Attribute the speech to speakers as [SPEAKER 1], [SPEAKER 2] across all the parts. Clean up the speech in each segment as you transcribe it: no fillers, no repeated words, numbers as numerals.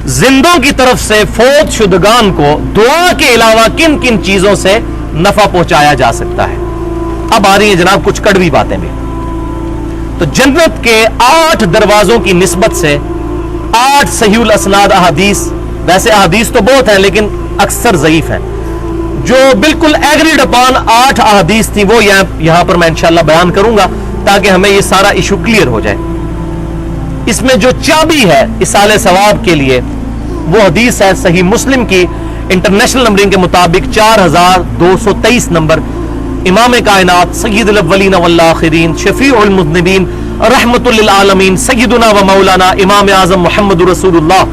[SPEAKER 1] जिंदों की तरफ से फौत शुदगान को दुआ के अलावा किन किन चीजों से नफा पहुंचाया जा सकता है। अब आ रही है जनाब कुछ कड़वी बातें भी। तो जन्नत के 8 दरवाजों की निस्बत से 8 सहीहुल असनाद अहादीस, वैसे अहादीस तो बहुत हैं लेकिन अक्सर ज़ईफ हैं, जो बिल्कुल एग्रीड अपॉन 8 अहादीस थी, वो यहां पर मैं इंशाअल्लाह बयान करूंगा ताकि हमें ये सारा इशू क्लियर हो जाए। इसमें जो चाबी है इसाले सवाब के लिए वो हदीस है सही मुस्लिम की इंटरनेशनल नंबरिंग के मुताबिक 4223 नंबर। इमाम कायनात सय्यदुल अव्वलीन वल आखिरीन शफीउल मुज़निबीन रहमतुल लिल आलमीन सय्यदुना व मौलाना इमाम आज़म मुहम्मदुर रसूलुल्लाह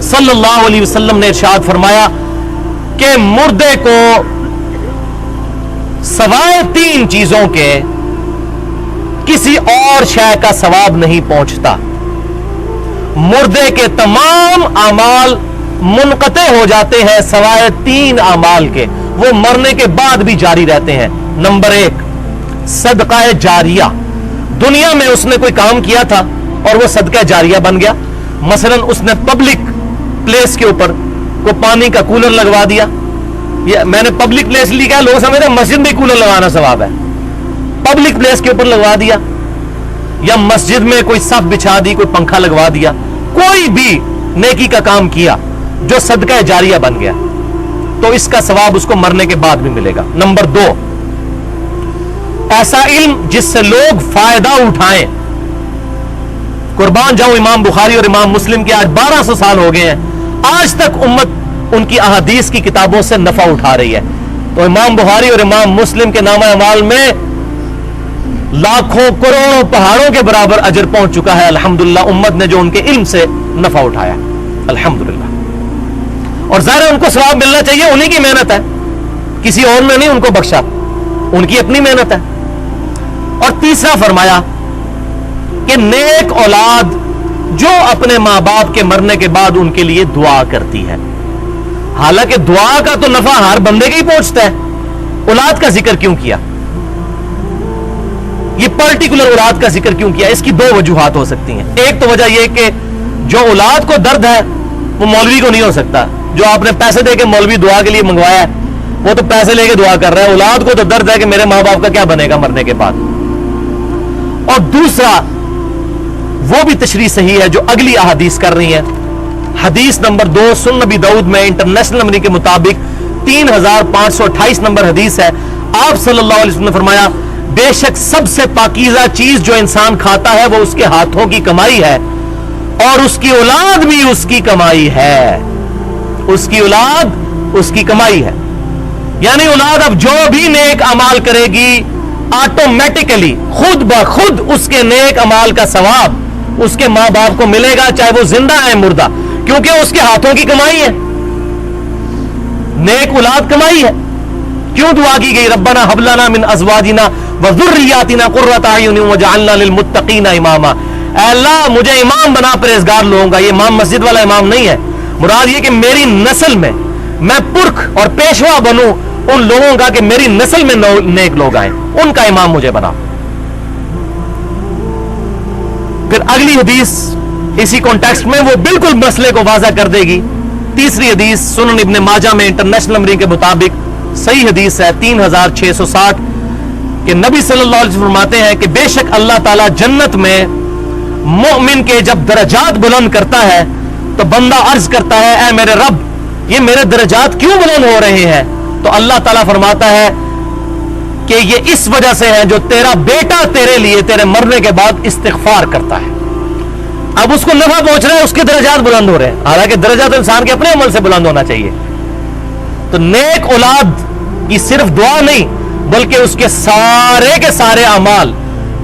[SPEAKER 1] सल्लल्लाहु अलैहि वसल्लम ने इरशाद फरमाया कि मुर्दे को सवाए 3 चीजों के किसी और शय का सवाब नहीं पहुंचता। मुर्दे के तमाम अमाल मुनक़ते हो जाते हैं सवाए 3 अमाल के, वो मरने के बाद भी जारी रहते हैं। नंबर 1 सदका जारिया, दुनिया में उसने कोई काम किया था और वो सदका जारिया बन गया। मसलन उसने पब्लिक प्लेस के ऊपर को पानी का कूलर लगवा दिया। ये मैंने पब्लिक प्लेस लिखा है, लोग समझते हैं मस्जिद में कूलर लगाना सवाब है। पब्लिक प्लेस के ऊपर लगवा दिया, या मस्जिद में कोई सफ बिछा दी, कोई पंखा लगवा दिया, कोई भी नेकी का काम किया जो सदका जारिया बन गया, तो इसका सवाब उसको मरने के बाद भी मिलेगा। नंबर 2 ऐसा इल्म जिससे लोग फायदा उठाएं। कुर्बान जाऊं इमाम बुखारी और इमाम मुस्लिम के आज 1200 साल हो गए हैं, आज तक उम्मत उनकी अहादीस की किताबों से नफा उठा रही है। तो इमाम बुखारी और इमाम मुस्लिम के नामा अमाल में लाखों करोड़ों पहाड़ों के बराबर अजर पहुंच चुका है अल्हम्दुलिल्लाह, उम्मत ने जो उनके इल्म से नफा उठाया अल्हम्दुलिल्लाह। और ज़ाहिर उनको सवाब मिलना चाहिए, उन्हीं की मेहनत है, किसी और ने नहीं उनको बख्शा, उनकी अपनी मेहनत है। और तीसरा फरमाया कि नेक औलाद जो अपने मां बाप के मरने के बाद उनके लिए दुआ करती है। हालांकि दुआ का तो नफा हर बंदे के ही पहुंचता है, औलाद का जिक्र क्यों किया, ये पर्टिकुलर औलाद का जिक्र क्यों किया? इसकी 2 वजूहात हो सकती हैं। एक तो वजह यह कि जो औलाद को दर्द है वो मौलवी को नहीं हो सकता। जो आपने पैसे देके मौलवी दुआ के लिए मंगवाया है वो तो पैसे लेके दुआ कर रहा है, औलाद को तो दर्द है कि मेरे मां बाप का क्या बनेगा मरने के बाद। और दूसरा वो भी तशरीह सही है जो अगली अहादीस कर रही है। हदीस नंबर 2 सुनन नबी दाऊद में इंटरनेशनल नंबरिंग के मुताबिक 3528 नंबर हदीस है। आप सल्लल्लाहु अलैहि वसल्लम ने फरमाया बेशक सबसे पाकीज़ा चीज जो इंसान खाता है वो उसके हाथों की कमाई है और उसकी औलाद भी उसकी कमाई है, उसकी औलाद उसकी कमाई है। यानी औलाद अब जो भी नेक अमाल करेगी ऑटोमेटिकली खुद ब खुद उसके नेक अमाल का सवाब उसके मां बाप को मिलेगा, चाहे वो जिंदा है मुर्दा, क्योंकि उसके हाथों की कमाई है, नेक औलाद कमाई है। क्यों दुआ की गई रब्बना हब लना मिन अज़वाजिना व ज़ुर्रिय्यातिना क़ुर्रता अयुन वजअलना लिलमुत्तक़ीना इमामा। अल्लाह मुझे इमाम बना परहेज़गार लोगों का। ये इमाम मस्जिद वाला इमाम नहीं है, मुराद ये कि मेरी नस्ल में मैं पुरख और पेशवा बनूं उन लोगों का कि मेरी नस्ल में नेक लोग आए, उनका इमाम मुझे बना। फिर अगली हदीस इसी कॉन्टेक्स्ट में वो बिल्कुल मसले को वाज़ा कर देगी। तीसरी हदीस सुनन इब्न माजा में इंटरनेशनल नंबरिंग के मुताबिक सही हदीस है 3660 कि नबी सल्लल्लाहु अलैहि वसल्लम फरमाते हैं कि बेशक अल्लाह ताला जन्नत में मोमिन के जब दरजात बुलंद करता है तो बंदा अर्ज करता है ऐ मेरे रब ये मेरे दरजात क्यों बुलंद हो रहे हैं? तो अल्लाह ताला फरमाता है कि ये इस वजह से है जो तेरा बेटा तेरे लिए तेरे मरने के बाद इस्तिग़फ़ार करता है। अब उसको नफा पहुंच रहा है, उसके दरजात बुलंद हो रहे हैं, हालांकि दरजात इंसान के अपने अमल से बुलंद होना चाहिए। तो नेक औलाद की सिर्फ दुआ नहीं बल्कि उसके सारे के सारे अमाल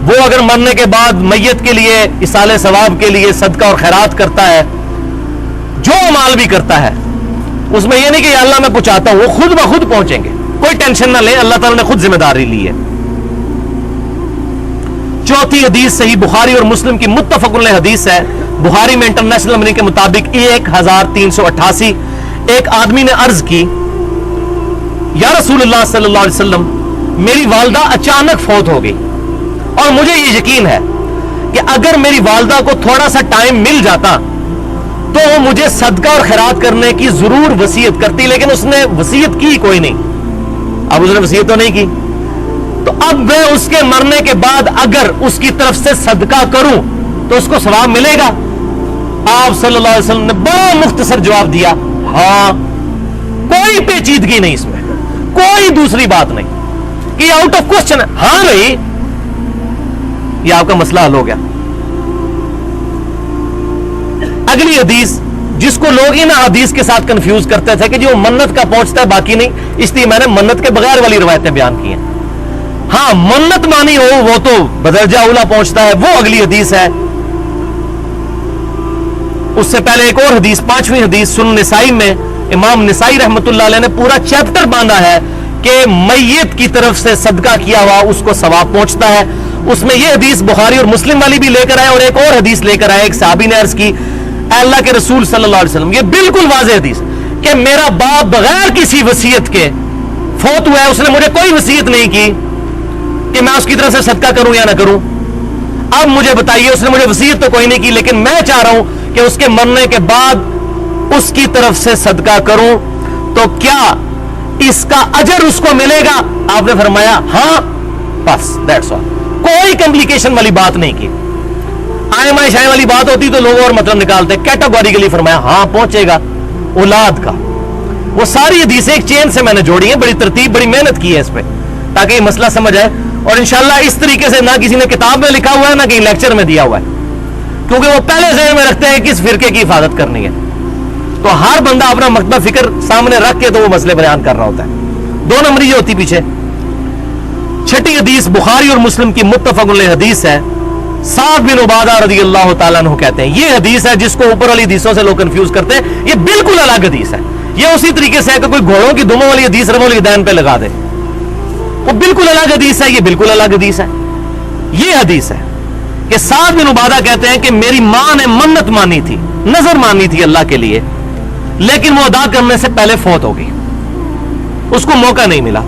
[SPEAKER 1] वो अगर मरने के बाद मैयत के लिए इसाले सवाब के लिए सदका और खैरात करता है, जो अमाल भी करता है उसमें यह नहीं कि अल्लाह मैं पहुंचाता हूं, वो खुद ब खुद पहुंचेंगे, कोई टेंशन ना ले, अल्लाह ताला ने खुद जिम्मेदारी ली है। चौथी हदीस सही बुखारी और मुस्लिम की मुत्तफ़क़ुन अलैह हदीस है। बुखारी में इंटरनेशनल नंबरिंग के मुताबिक 1388 एक आदमी ने अर्ज की या रसूलुल्लाह सल्लल्लाहु अलैहि वसल्लम मेरी वालदा अचानक फौत हो गई और मुझे ये यकीन है कि अगर मेरी वालदा को थोड़ा सा टाइम मिल जाता تو مجھے صدقہ اور خیرات کرنے کی ضرور وصیت کرتی، لیکن اس نے وصیت کی کوئی نہیں۔ اب اس نے وصیت تو نہیں کی، تو اب میں اس کے مرنے کے بعد اگر اس کی طرف سے صدقہ کروں تو اس کو ثواب ملے گا؟ آپ صلی اللہ علیہ وسلم نے بڑا مختصر جواب دیا، ہاں، کوئی پیچیدگی نہیں اس میں، کوئی دوسری بات نہیں، کہ آؤٹ آف کوشچن ہے، ہاں بھائی یہ آپ کا مسئلہ حل ہو گیا۔ اگلی حدیث، جس کو لوگ ان حدیث کے ساتھ کنفیوز کرتے تھے کہ جو منت کا پہنچتا ہے باقی نہیں، اس لیے میں نے منت کے بغیر والی روایتیں بیان کی ہیں۔ ہاں منت مانی ہو وہ تو بدرجہ اولا پہنچتا ہے، وہ اگلی حدیث ہے۔ اس سے پہلے ایک اور حدیث، 5ویں حدیث سنن نسائی میں امام نسائی رحمت اللہ علیہ نے پورا چیپٹر باندھا ہے کہ میت کی طرف سے صدقہ کیا ہوا اس کو ثواب پہنچتا ہے۔ اس میں یہ حدیث بخاری اور مسلم والی بھی لے کر آئے، اور ایک اور حدیث لے کر آئے، ایک صحابی نے عرض کی اے اللہ کے رسول صلی اللہ علیہ وسلم، یہ بالکل واضح حدیث کہ میرا باپ بغیر کسی وصیت کے فوت ہوا ہے، اس نے مجھے کوئی وصیت نہیں کی کہ میں اس کی طرف سے صدقہ کروں یا نہ کروں۔ اب مجھے بتائیے، اس نے مجھے وصیت تو کوئی نہیں کی، لیکن میں چاہ رہا ہوں کہ اس کے مرنے کے بعد اس کی طرف سے صدقہ کروں، تو کیا اس کا اجر اس کو ملے گا؟ آپ نے فرمایا ہاں، بس دیٹس آل، کوئی کمپلیکیشن والی بات نہیں کی۔ آئے مائے شائے والی بات ہوتی تو لوگ اور مطلب نکالتے، کیٹاگوریکلی فرمایا ہاں پہنچے گا اولاد کا۔ وہ ساری حدیثیں ایک چین سے میں نے جوڑی ہیں، بڑی ترتیب، بڑی محنت کی ہے اس پہ تاکہ یہ مسئلہ سمجھ آئے، اور انشاءاللہ اس طریقے سے نہ کسی نے کتاب میں لکھا ہوا ہے نہ کہیں لیکچر میں دیا ہوا ہے، کیونکہ وہ پہلے ذہن میں رکھتے ہیں کہ کس فرقے کی حفاظت کرنی ہے، تو ہر بندہ اپنا مکتبہ فکر سامنے رکھ کے تو وہ مسئلے بیان کر رہا ہوتا ہے۔ 2 نمبر یہ ہوتی پیچھے۔ 6ٹھی حدیث بخاری اور مسلم کی متفق علیہ حدیث ہے، سعد بن عبادہ رضی اللہ تعالیٰ عنہ کہتے ہیں، یہ حدیث ہے جس کو اوپر والی حدیثوں سے لوگ کنفیوز کرتے ہیں، یہ بالکل الگ حدیث ہے۔ یہ اسی طریقے سے ہے کہ کوئی گھوڑوں کی دموں والی حدیث رب الیدین پہ لگا دے، وہ بالکل الگ حدیث ہے، یہ بالکل الگ حدیث ہے۔ یہ حدیث ہے کہ سعد بن عبادہ کہتے ہیں کہ میری ماں نے منت مانی تھی، نظر مانی تھی اللہ کے لیے، لیکن وہ ادا کرنے سے پہلے فوت ہو گئی، اس کو موقع نہیں ملا۔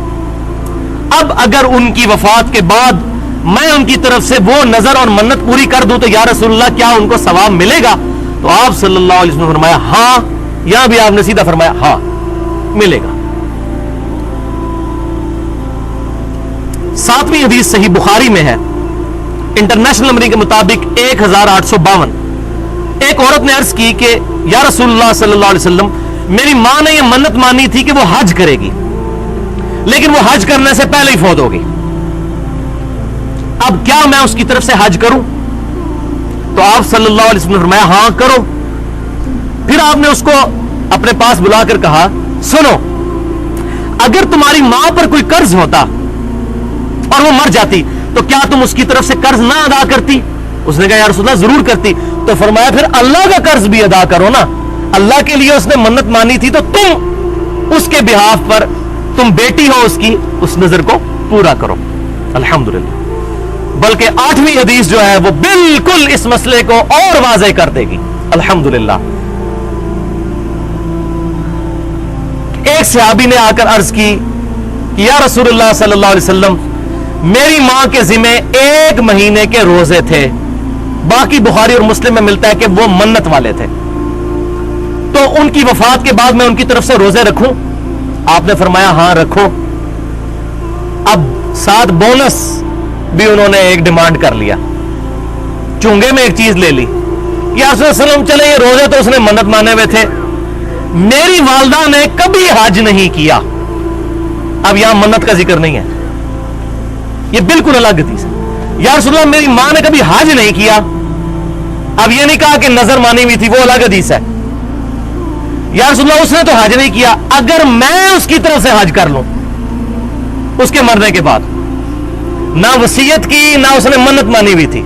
[SPEAKER 1] اب اگر ان کی وفات کے بعد میں ان کی طرف سے وہ نظر اور منت پوری کر دوں تو یا رسول اللہ کیا ان کو ثواب ملے گا؟ تو آپ صلی اللہ علیہ وسلم نے فرمایا ہاں، یہاں بھی آپ نے سیدھا فرمایا ہاں ملے گا۔ 7ویں حدیث صحیح بخاری میں ہے، انٹرنیشنل نمبر کے مطابق 1852۔ ایک عورت نے عرض کی کہ یا رسول اللہ صلی اللہ علیہ وسلم، میری ماں نے یہ منت مانی تھی کہ وہ حج کرے گی، لیکن وہ حج کرنے سے پہلے ہی فوت ہو گئی، اب کیا میں اس کی طرف سے حج کروں؟ تو آپ صلی اللہ علیہ وسلم نے فرمایا ہاں کرو۔ پھر آپ نے اس کو اپنے پاس بلا کر کہا سنو، اگر تمہاری ماں پر کوئی قرض ہوتا اور وہ مر جاتی تو کیا تم اس کی طرف سے قرض نہ ادا کرتی؟ اس نے کہا یا رسول اللہ ضرور کرتی۔ تو فرمایا پھر اللہ کا قرض بھی ادا کرو نا، اللہ کے لیے اس نے منت مانی تھی تو تم اس کے بہاف پر، تم بیٹی ہو اس کی، اس نظر کو پورا کرو۔ الحمدللہ۔ بلکہ 8ویں حدیث جو ہے وہ بالکل اس مسئلے کو اور واضح کر دے گی، الحمدللہ۔ ایک صحابی نے آ کر عرض کی کہ یا رسول اللہ صلی اللہ علیہ وسلم، میری ماں کے ذمہ 1 مہینے کے روزے تھے، باقی بخاری اور مسلم میں ملتا ہے کہ وہ منت والے تھے، تو ان کی وفات کے بعد میں ان کی طرف سے روزے رکھوں؟ آپ نے فرمایا ہاں رکھو۔ اب ساتھ بونس بھی انہوں نے ایک ڈیمانڈ کر لیا، چونگے میں ایک چیز لے لی کہ رسول اللہ صلی اللہ علیہ وسلم چلے یہ روزے تو اس نے منت مانے ہوئے تھے، میری والدہ نے کبھی حج نہیں کیا، اب یہاں منت کا ذکر نہیں ہے، یہ بالکل الگ حدیث ہے۔ یا رسول اللہ میری ماں نے کبھی حج نہیں کیا، اب یہ نہیں کہا کہ نظر مانی ہوئی تھی، وہ الگ حدیث ہے۔ یا رسول اللہ اس نے تو حج نہیں کیا، اگر میں اس کی طرف سے حج کر لوں اس کے مرنے کے بعد، نہ وصیت کی نہ اس نے منت مانی ہوئی تھی،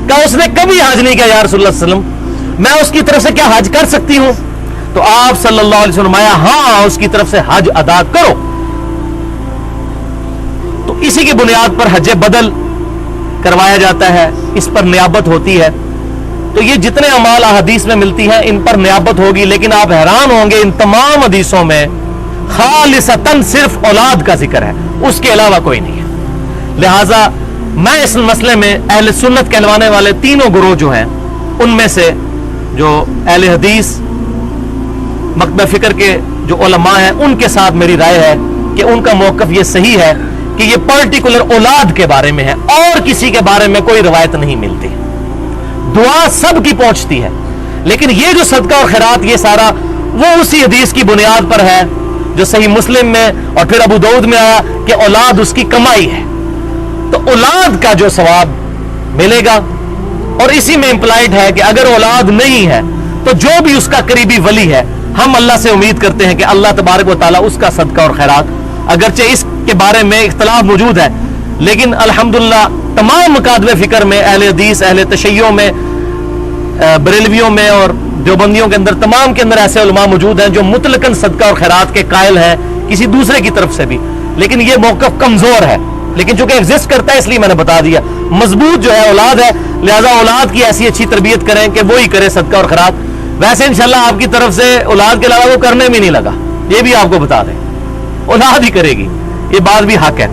[SPEAKER 1] کہا اس نے کبھی حج نہیں کیا یا رسول اللہ صلی اللہ علیہ وسلم، میں اس کی طرف سے کیا حج کر سکتی ہوں؟ تو آپ صلی اللہ علیہ وسلم فرمایا ہاں اس کی طرف سے حج ادا کرو۔ تو اسی کی بنیاد پر حج بدل کروایا جاتا ہے، اس پر نیابت ہوتی ہے۔ تو یہ جتنے اعمال احادیث میں ملتی ہیں ان پر نیابت ہوگی، لیکن آپ حیران ہوں گے ان تمام حدیثوں میں خالصتاً صرف اولاد کا ذکر ہے، اس کے علاوہ کوئی نہیں ہے۔ لہٰذا میں اس مسئلے میں اہل سنت کہلوانے والے تینوں گروہ جو ہیں ان میں سے جو اہل حدیث मकतब फिक्र के जो उलमा हैं उनके साथ मेरी राय है कि उनका मौकफ ये सही है कि ये पर्टिकुलर औलाद के बारे में है और किसी के बारे में कोई रिवायत नहीं मिलती। दुआ सब की पहुंचती है, लेकिन ये जो सदका और खैरात ये सारा वो उसी हदीस की बुनियाद पर है जो सही मुस्लिम में और फिर अबू दाऊद में आया कि औलाद उसकी कमाई है, तो औलाद का जो सवाब मिलेगा। और इसी में इंप्लाइड है कि अगर औलाद नहीं है तो जो भी उसका करीबी वली है, हम अल्लाह से उम्मीद करते हैं कि अल्लाह तबारक व तआला उसका सदका और खैरात, अगरचे इसके बारे में इख्तलाफ मौजूद है, लेकिन अल्हम्दुलिल्लाह तमाम मुकादबे फिक्र में, अहले हदीस, अहले तशय्यो में, बरेलवियों में और देवबंदियों के अंदर, तमाम के अंदर ऐसे उलमा मौजूद हैं जो मुतलकन सदका और खैरात के कायल हैं किसी दूसरे की तरफ से भी, लेकिन ये मौकफ कमजोर है। लेकिन चूंकि एग्जिस्ट करता है इसलिए मैंने बता दिया। मजबूत जो है औलाद है, लिहाजा औलाद की ऐसी अच्छी तरबियत करें कि वो ही करे सदका और खैरात। वैसे इंशाल्लाह आपकी तरफ से औलाद के अलावा वो करने भी नहीं लगा, ये भी आपको बता दें, औलाद ही करेगी, ये बात भी हक है।